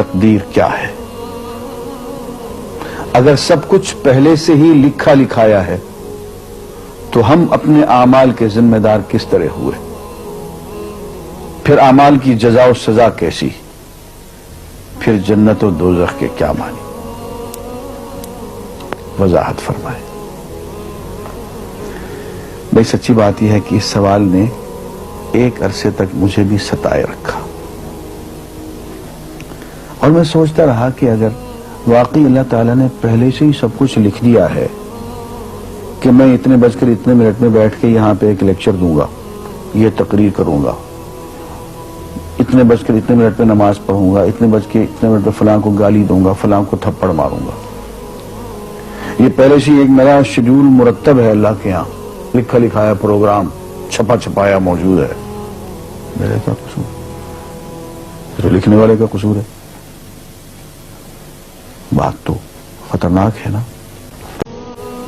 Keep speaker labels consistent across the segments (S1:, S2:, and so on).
S1: تقدیر کیا ہے؟ اگر سب کچھ پہلے سے ہی لکھا لکھایا ہے تو ہم اپنے اعمال کے ذمہ دار کس طرح ہوئے؟ پھر اعمال کی جزا و سزا کیسی؟ پھر جنت و دوزخ کے کیا معنی؟ وضاحت فرمائے۔ بھئی سچی بات یہ ہے کہ اس سوال نے ایک عرصے تک مجھے بھی ستائے رکھا، اور میں سوچتا رہا کہ اگر واقعی اللہ تعالیٰ نے پہلے سے ہی سب کچھ لکھ دیا ہے کہ میں اتنے بج کر اتنے منٹ میں بیٹھ کے یہاں پہ ایک لیکچر دوں گا، یہ تقریر کروں گا، اتنے بج کر اتنے منٹ پہ نماز پڑھوں گا، اتنے بج کے اتنے منٹ پہ فلاں کو گالی دوں گا، فلاں کو تھپڑ ماروں گا، یہ پہلے سے ایک میرا شیڈول مرتب ہے اللہ کے ہاں، لکھا لکھایا پروگرام چھپا چھپایا موجود ہے، میرے کیا قصور؟ تو لکھنے والے کا قصور ہے؟ بات تو خطرناک ہے نا،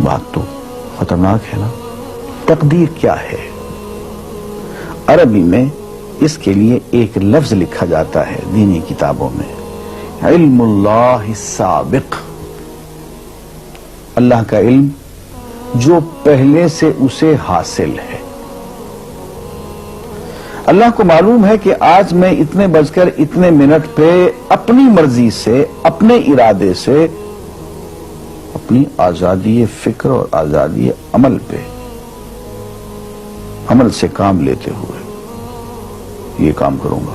S1: بات تو خطرناک ہے نا۔ تقدیر کیا ہے؟ عربی میں اس کے لیے ایک لفظ لکھا جاتا ہے دینی کتابوں میں، علم اللہ السابق، اللہ کا علم جو پہلے سے اسے حاصل ہے۔ اللہ کو معلوم ہے کہ آج میں اتنے بج کر اتنے منٹ پہ اپنی مرضی سے، اپنے ارادے سے، اپنی آزادی فکر اور آزادی عمل پہ، عمل سے کام لیتے ہوئے یہ کام کروں گا۔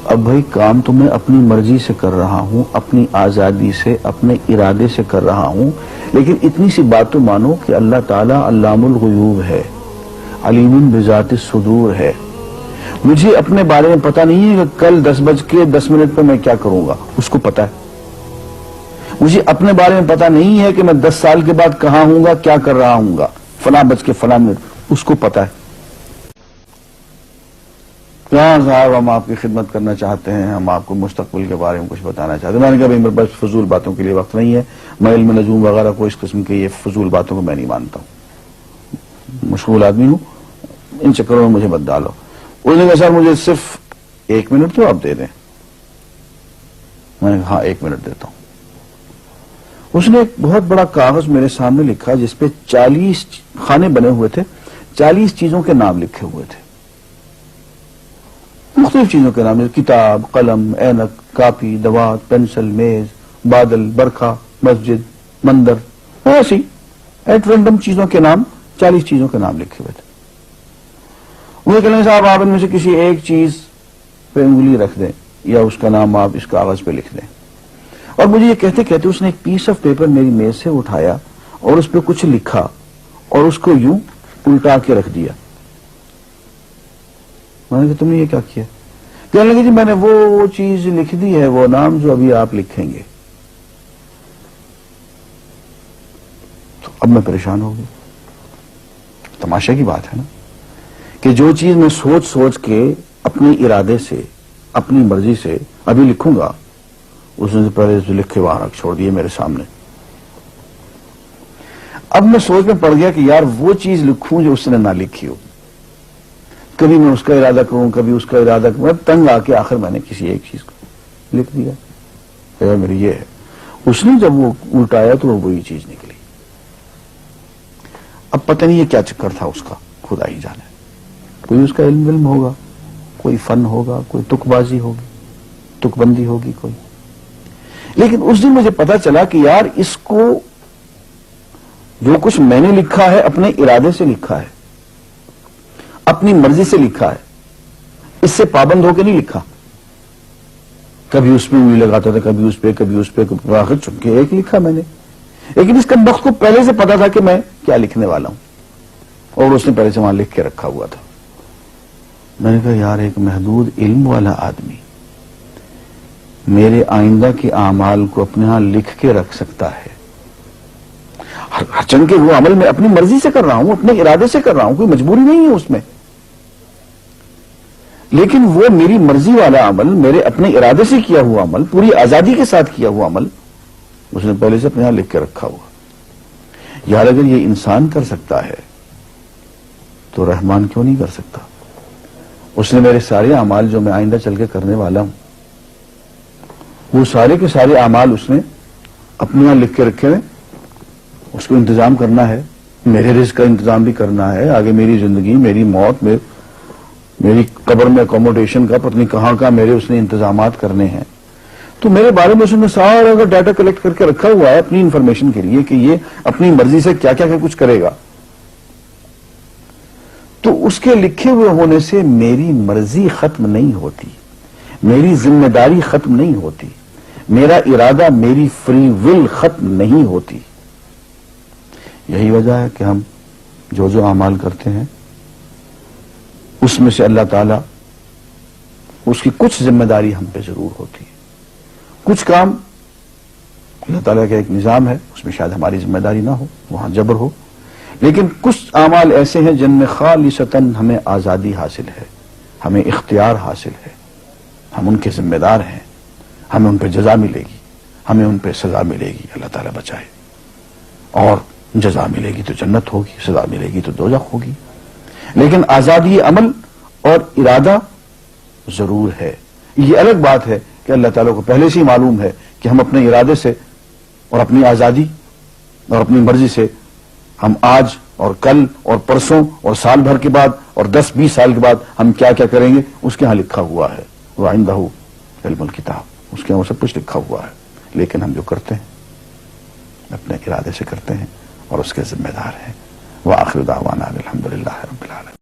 S1: اب بھائی کام تو میں اپنی مرضی سے کر رہا ہوں، اپنی آزادی سے، اپنے ارادے سے کر رہا ہوں، لیکن اتنی سی بات تو مانو کہ اللہ تعالیٰ علام الغیوب ہے، علیم بذات الصدور ہے۔ مجھے اپنے بارے میں پتہ نہیں ہے کہ کل 10:10 پہ میں کیا کروں گا، اس کو پتا ہے۔ مجھے اپنے بارے میں پتہ نہیں ہے کہ میں 10 سال کے بعد کہاں ہوں گا، کیا کر رہا ہوں گا، فلاں بج کے فلاں منٹ، اس کو پتا ہے۔ ہاں صاحب ہم آپ کی خدمت کرنا چاہتے ہیں، ہم آپ کو مستقبل کے بارے میں کچھ بتانا چاہتے ہیں۔ میں نے کہا میرے پاس فضول باتوں کے لیے وقت نہیں ہے، میں علم نجوم وغیرہ کو اس قسم کے یہ فضول باتوں کو میں نہیں مانتا ہوں، مشغول آدمی ہوں، ان چکروں میں مجھے مت ڈالو۔ اس نے کہا سر مجھے صرف 1 منٹ تو آپ دے دیں۔ میں نے کہا ہاں 1 منٹ دیتا ہوں۔ اس نے ایک بہت بڑا کاغذ میرے سامنے لکھا جس پہ 40 خانے بنے ہوئے تھے، 40 چیزوں کے نام لکھے ہوئے تھے، مختلف چیزوں کے نام، کتاب، قلم، اینک، کاپی، دوات، پینسل، میز، بادل، برکھا، مسجد، مندر، ایسی ایٹ رینڈم چیزوں کے نام، 40 چیزوں کے نام لکھے ہوئے تھے۔ وہ کہنے صاحب آپ ان میں سے کسی ایک چیز پہ انگلی رکھ دیں یا اس کا نام آپ اس کاغذ پہ لکھ دیں۔ اور مجھے یہ کہتے کہتے اس نے ایک پیس آف پیپر میری میز سے اٹھایا اور اس پہ کچھ لکھا اور اس کو یوں الٹا کے رکھ دیا۔ میں نے کہا تم نے یہ کیا کیا؟ کہنے لگے جی میں نے وہ چیز لکھ دی ہے، وہ نام جو ابھی آپ لکھیں گے۔ تو اب میں پریشان ہو گیا۔ تماشا کی بات ہے نا کہ جو چیز میں سوچ سوچ کے اپنے ارادے سے، اپنی مرضی سے ابھی لکھوں گا، اس نے پہلے جو لکھ کے وہاں رکھ چھوڑ دیے میرے سامنے۔ اب میں سوچ میں پڑ گیا کہ یار وہ چیز لکھوں جو اس نے نہ لکھی ہو، کبھی میں اس کا ارادہ کروں، کبھی اس کا ارادہ کروں، اب تنگ آ کے آخر میں نے کسی ایک چیز کو لکھ دیا، کہ میری یہ ہے۔ اس نے جب وہ الٹایا تو وہ وہی چیز نکلی۔ اب پتہ نہیں یہ کیا چکر تھا اس کا، خدا ہی جانے۔ کوئی اس کا علم ہوگا، کوئی فن ہوگا، کوئی تک بازی ہوگی، تک بندی ہوگی کوئی۔ لیکن اس دن مجھے پتا چلا کہ یار اس کو جو کچھ میں نے لکھا ہے اپنے ارادے سے لکھا ہے، اپنی مرضی سے لکھا ہے، اس سے پابند ہو کے نہیں لکھا۔ کبھی اس میں انگلی لگاتا تھا، کبھی اس پہ، کبھی اس پہ، آخر چپ کے ایک لکھا میں نے۔ لیکن اس کمبخت کو پہلے سے پتا تھا کہ میں کیا لکھنے والا ہوں، اور اس نے پہلے سے وہاں لکھ کے رکھا ہوا تھا۔ میں نے کہا یار ایک محدود علم والا آدمی میرے آئندہ کے اعمال کو اپنے ہاں لکھ کے رکھ سکتا ہے، ہر کے وہ عمل میں اپنی مرضی سے کر رہا ہوں، اپنے ارادے سے کر رہا ہوں، کوئی مجبوری نہیں ہے اس میں، لیکن وہ میری مرضی والا عمل، میرے اپنے ارادے سے کیا ہوا عمل، پوری آزادی کے ساتھ کیا ہوا عمل، اس نے پہلے سے اپنے ہاں لکھ کے رکھا ہوا۔ یار اگر یہ انسان کر سکتا ہے تو رحمان کیوں نہیں کر سکتا؟ اس نے میرے سارے اعمال جو میں آئندہ چل کے کرنے والا ہوں وہ سارے کے سارے اعمال اس نے اپنے یہاں لکھ کے رکھے ہوئے، اس کو انتظام کرنا ہے، میرے رزق کا انتظام بھی کرنا ہے، آگے میری زندگی، میری موت، میری قبر میں اکوموڈیشن کا پتہ نہیں کہاں کا میرے اس نے انتظامات کرنے ہیں. تو میرے بارے میں اس نے سارا کا ڈیٹا کلیکٹ کر کے رکھا ہوا ہے اپنی انفارمیشن کے لیے کہ یہ اپنی مرضی سے کیا کیا کچھ کرے گا. تو اس کے لکھے ہوئے ہونے سے میری مرضی ختم نہیں ہوتی، میری ذمہ داری ختم نہیں ہوتی، میرا ارادہ، میری فری ول ختم نہیں ہوتی. یہی وجہ ہے کہ ہم جو اعمال کرتے ہیں اس میں سے اللہ تعالیٰ اس کی کچھ ذمہ داری ہم پہ ضرور ہوتی ہے. کچھ کام اللہ تعالیٰ کا ایک نظام ہے، اس میں شاید ہماری ذمہ داری نہ ہو، وہاں جبر ہو، لیکن کچھ اعمال ایسے ہیں جن میں خالصتاً ہمیں آزادی حاصل ہے، ہمیں اختیار حاصل ہے، ہم ان کے ذمہ دار ہیں، ہمیں ان پہ جزا ملے گی، ہمیں ان پہ سزا ملے گی، اللہ تعالیٰ بچائے. اور جزا ملے گی تو جنت ہوگی، سزا ملے گی تو دوزخ ہوگی. لیکن آزادی عمل اور ارادہ ضرور ہے. یہ الگ بات ہے کہ اللہ تعالیٰ کو پہلے سے ہی معلوم ہے کہ ہم اپنے ارادے سے اور اپنی آزادی اور اپنی مرضی سے ہم آج اور کل اور پرسوں اور سال بھر کے بعد اور 10-20 سال کے بعد ہم کیا کیا کریں گے اس کے ہاں لکھا ہوا ہے. وَعِندَهُ عِلْمُ الْكِتَابِ، اس کے ہاں وہ سب کچھ لکھا ہوا ہے. لیکن ہم جو کرتے ہیں اپنے ارادے سے کرتے ہیں اور اس کے ذمہ دار ہیں. وآخر دعوانا الحمدللہ رب العالمین.